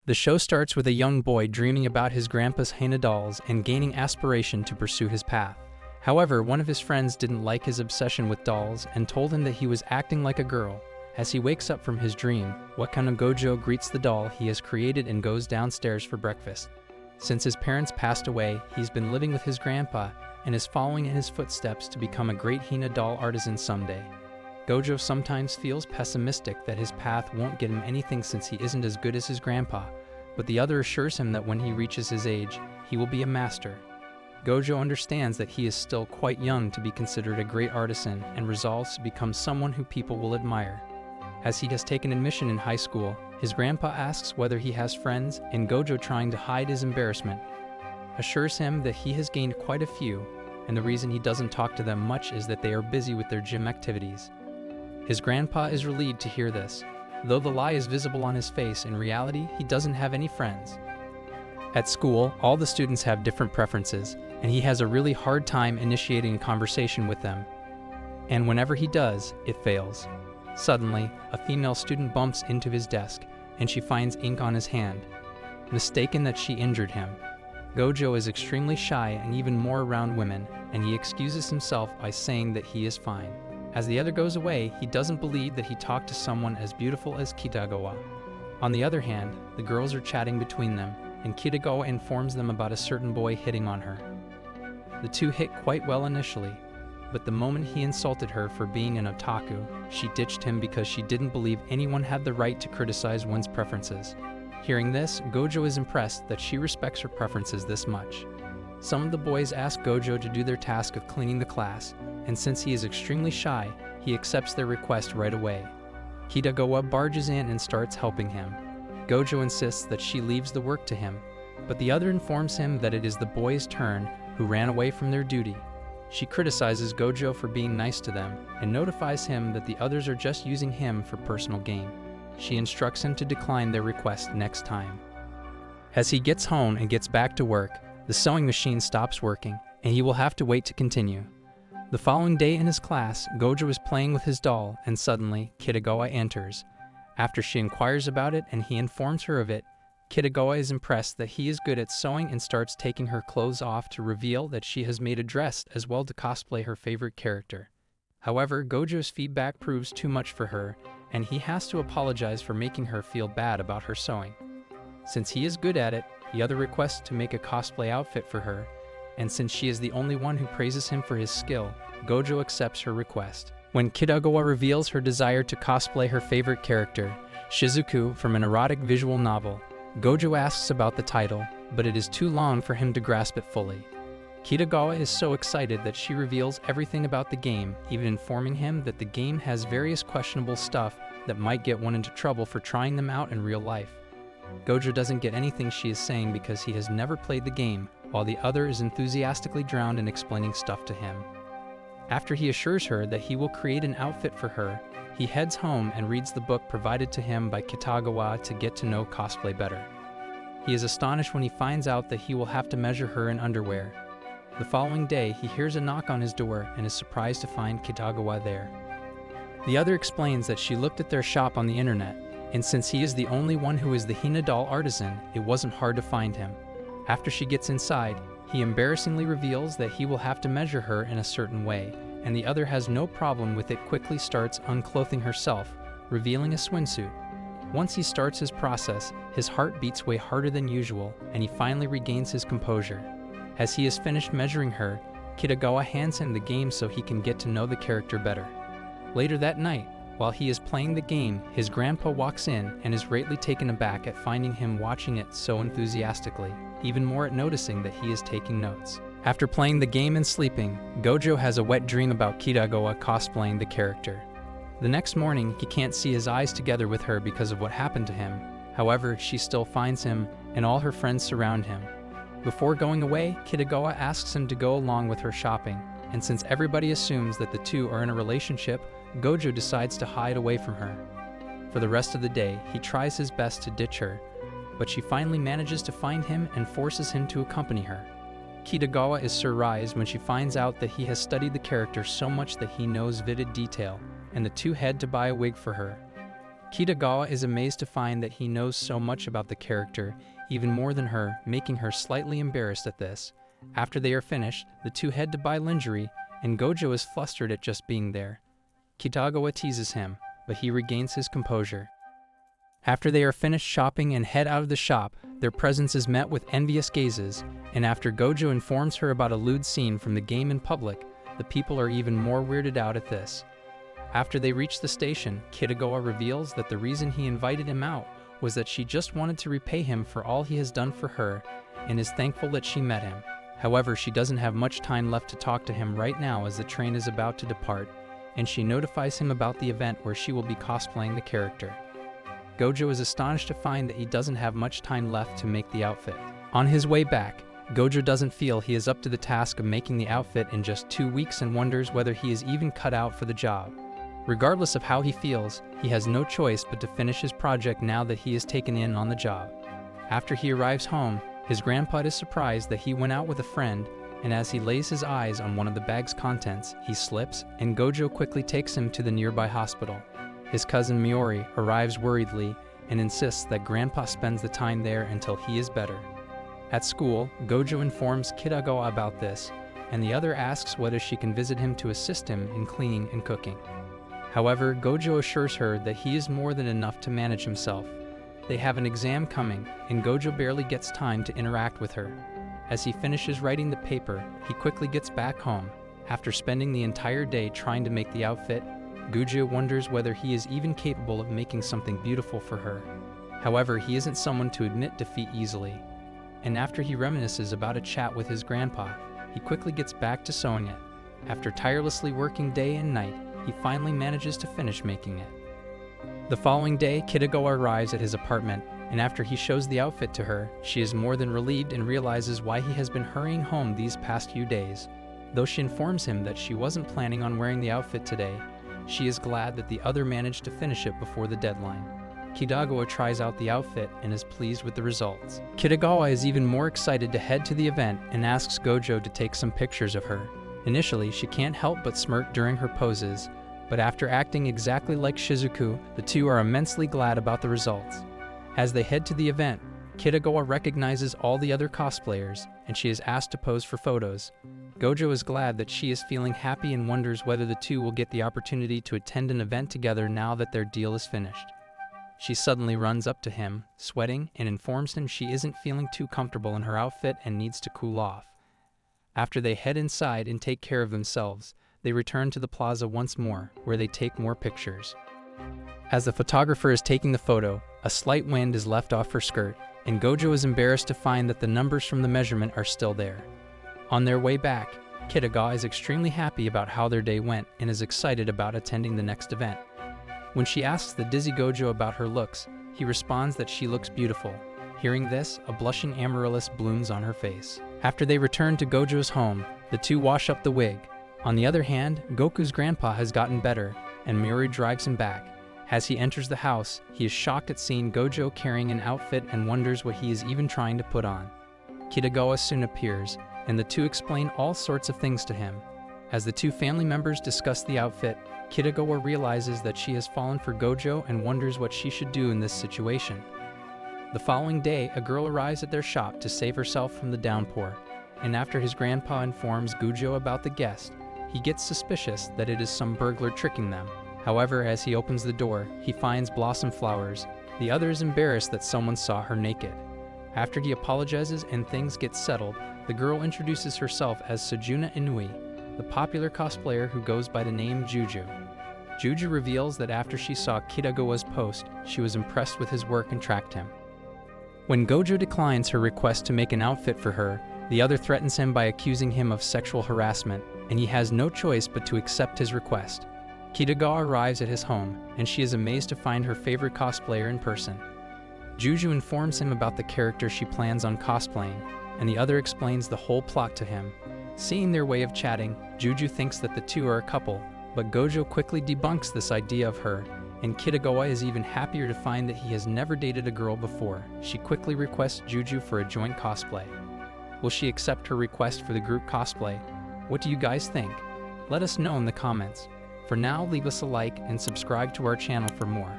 The show starts with a young boy dreaming about his grandpa's Hina dolls and gaining aspiration to pursue his path. However, one of his friends didn't like his obsession with dolls and told him that he was acting like a girl. As he wakes up from his dream, Wakano Gojo greets the doll he has created and goes downstairs for breakfast. Since his parents passed away, he's been living with his grandpa and is following in his footsteps to become a great Hina doll artisan someday. Gojo sometimes feels pessimistic that his path won't get him anything since he isn't as good as his grandpa, but the other assures him that when he reaches his age, he will be a master. Gojo understands that he is still quite young to be considered a great artisan and resolves to become someone who people will admire. As he has taken admission in high school, his grandpa asks whether he has friends, and Gojo, trying to hide his embarrassment, assures him that he has gained quite a few, and the reason he doesn't talk to them much is that they are busy with their gym activities. His grandpa is relieved to hear this. Though the lie is visible on his face, in reality, he doesn't have any friends. At school, all the students have different preferences, and he has a really hard time initiating a conversation with them. And whenever he does, it fails. Suddenly, a female student bumps into his desk, and she finds ink on his hand, mistaken that she injured him. Gojo is extremely shy and even more around women, and he excuses himself by saying that he is fine. As the other goes away, he doesn't believe that he talked to someone as beautiful as Kitagawa. On the other hand, the girls are chatting between them, and Kitagawa informs them about a certain boy hitting on her. The two hit quite well initially, but the moment he insulted her for being an otaku, she ditched him because she didn't believe anyone had the right to criticize one's preferences. Hearing this, Gojo is impressed that she respects her preferences this much. Some of the boys ask Gojo to do their task of cleaning the class, and since he is extremely shy, he accepts their request right away. Kitagawa barges in and starts helping him. Gojo insists that she leaves the work to him, but the other informs him that it is the boys' turn who ran away from their duty. She criticizes Gojo for being nice to them and notifies him that the others are just using him for personal gain. She instructs him to decline their request next time. As he gets home and gets back to work, the sewing machine stops working, and he will have to wait to continue. The following day in his class, Gojo is playing with his doll, and suddenly, Kitagawa enters. After she inquires about it and he informs her of it, Kitagawa is impressed that he is good at sewing and starts taking her clothes off to reveal that she has made a dress as well to cosplay her favorite character. However, Gojo's feedback proves too much for her, and he has to apologize for making her feel bad about her sewing. Since he is good at it, the other requests to make a cosplay outfit for her, and since she is the only one who praises him for his skill, Gojo accepts her request. When Kitagawa reveals her desire to cosplay her favorite character, Shizuku, from an erotic visual novel, Gojo asks about the title, but it is too long for him to grasp it fully. Kitagawa is so excited that she reveals everything about the game, even informing him that the game has various questionable stuff that might get one into trouble for trying them out in real life. Gojo doesn't get anything she is saying because he has never played the game, while the other is enthusiastically drowned in explaining stuff to him. After he assures her that he will create an outfit for her, he heads home and reads the book provided to him by Kitagawa to get to know cosplay better. He is astonished when he finds out that he will have to measure her in underwear. The following day, he hears a knock on his door and is surprised to find Kitagawa there. The other explains that she looked at their shop on the internet, and since he is the only one who is the Hina doll artisan, it wasn't hard to find him. After she gets inside, he embarrassingly reveals that he will have to measure her in a certain way, and the other has no problem with it, quickly starts unclothing herself, revealing a swimsuit. Once he starts his process, his heart beats way harder than usual, and he finally regains his composure. As he is finished measuring her, Kitagawa hands him the game so he can get to know the character better. Later that night, while he is playing the game, his grandpa walks in and is greatly taken aback at finding him watching it so enthusiastically, even more at noticing that he is taking notes. After playing the game and sleeping, Gojo has a wet dream about Kitagawa cosplaying the character. The next morning, he can't see his eyes together with her because of what happened to him. However, she still finds him, and all her friends surround him. Before going away, Kitagawa asks him to go along with her shopping, and since everybody assumes that the two are in a relationship, Gojo decides to hide away from her. For the rest of the day, he tries his best to ditch her, but she finally manages to find him and forces him to accompany her. Kitagawa is surprised when she finds out that he has studied the character so much that he knows vivid detail, and the two head to buy a wig for her. Kitagawa is amazed to find that he knows so much about the character, even more than her, making her slightly embarrassed at this. After they are finished, the two head to buy lingerie, and Gojo is flustered at just being there. Kitagawa teases him, but he regains his composure. After they are finished shopping and head out of the shop, their presence is met with envious gazes, and after Gojo informs her about a lewd scene from the game in public, the people are even more weirded out at this. After they reach the station, Kitagawa reveals that the reason he invited him out was that she just wanted to repay him for all he has done for her, and is thankful that she met him. However, she doesn't have much time left to talk to him right now as the train is about to depart, and she notifies him about the event where she will be cosplaying the character. Gojo is astonished to find that he doesn't have much time left to make the outfit. On his way back, Gojo doesn't feel he is up to the task of making the outfit in just 2 weeks and wonders whether he is even cut out for the job. Regardless of how he feels, he has no choice but to finish his project now that he is taken in on the job. After he arrives home, his grandpa is surprised that he went out with a friend, and as he lays his eyes on one of the bag's contents, he slips, and Gojo quickly takes him to the nearby hospital. His cousin Miori arrives worriedly and insists that Grandpa spends the time there until he is better. At school, Gojo informs Kitagawa about this, and the other asks whether she can visit him to assist him in cleaning and cooking. However, Gojo assures her that he is more than enough to manage himself. They have an exam coming, and Gojo barely gets time to interact with her. As he finishes writing the paper, he quickly gets back home. After spending the entire day trying to make the outfit, Gojo wonders whether he is even capable of making something beautiful for her. However, he isn't someone to admit defeat easily. And after he reminisces about a chat with his grandpa, he quickly gets back to sewing it. After tirelessly working day and night, he finally manages to finish making it. The following day, Kitagawa arrives at his apartment, and after he shows the outfit to her, she is more than relieved and realizes why he has been hurrying home these past few days. Though she informs him that she wasn't planning on wearing the outfit today, she is glad that the other managed to finish it before the deadline. Kitagawa tries out the outfit and is pleased with the results. Kitagawa is even more excited to head to the event and asks Gojo to take some pictures of her. Initially, she can't help but smirk during her poses, but after acting exactly like Shizuku, the two are immensely glad about the results. As they head to the event, Kitagawa recognizes all the other cosplayers, and she is asked to pose for photos. Gojo is glad that she is feeling happy and wonders whether the two will get the opportunity to attend an event together now that their deal is finished. She suddenly runs up to him, sweating, and informs him she isn't feeling too comfortable in her outfit and needs to cool off. After they head inside and take care of themselves, they return to the plaza once more, where they take more pictures. As the photographer is taking the photo, a slight wind is left off her skirt, and Gojo is embarrassed to find that the numbers from the measurement are still there. On their way back, Kitagawa is extremely happy about how their day went and is excited about attending the next event. When she asks the dizzy Gojo about her looks, he responds that she looks beautiful. Hearing this, a blushing amaryllis blooms on her face. After they return to Gojo's home, the two wash up the wig. On the other hand, Goku's grandpa has gotten better, and Miori drives him back. As he enters the house, he is shocked at seeing Gojo carrying an outfit and wonders what he is even trying to put on. Kitagawa soon appears, and the two explain all sorts of things to him. As the two family members discuss the outfit, Kitagawa realizes that she has fallen for Gojo and wonders what she should do in this situation. The following day, a girl arrives at their shop to save herself from the downpour, and after his grandpa informs Gojo about the guest, he gets suspicious that it is some burglar tricking them. However, as he opens the door, he finds blossom flowers. The other is embarrassed that someone saw her naked. After he apologizes and things get settled, the girl introduces herself as Sujuna Inui, the popular cosplayer who goes by the name Juju. Juju reveals that after she saw Kitagawa's post, she was impressed with his work and tracked him. When Gojo declines her request to make an outfit for her, the other threatens him by accusing him of sexual harassment, and he has no choice but to accept his request. Kitagawa arrives at his home, and she is amazed to find her favorite cosplayer in person. Juju informs him about the character she plans on cosplaying, and the other explains the whole plot to him. Seeing their way of chatting, Juju thinks that the two are a couple, but Gojo quickly debunks this idea of her, and Kitagawa is even happier to find that he has never dated a girl before. She quickly requests Juju for a joint cosplay. Will she accept her request for the group cosplay? What do you guys think? Let us know in the comments. For now, leave us a like and subscribe to our channel for more.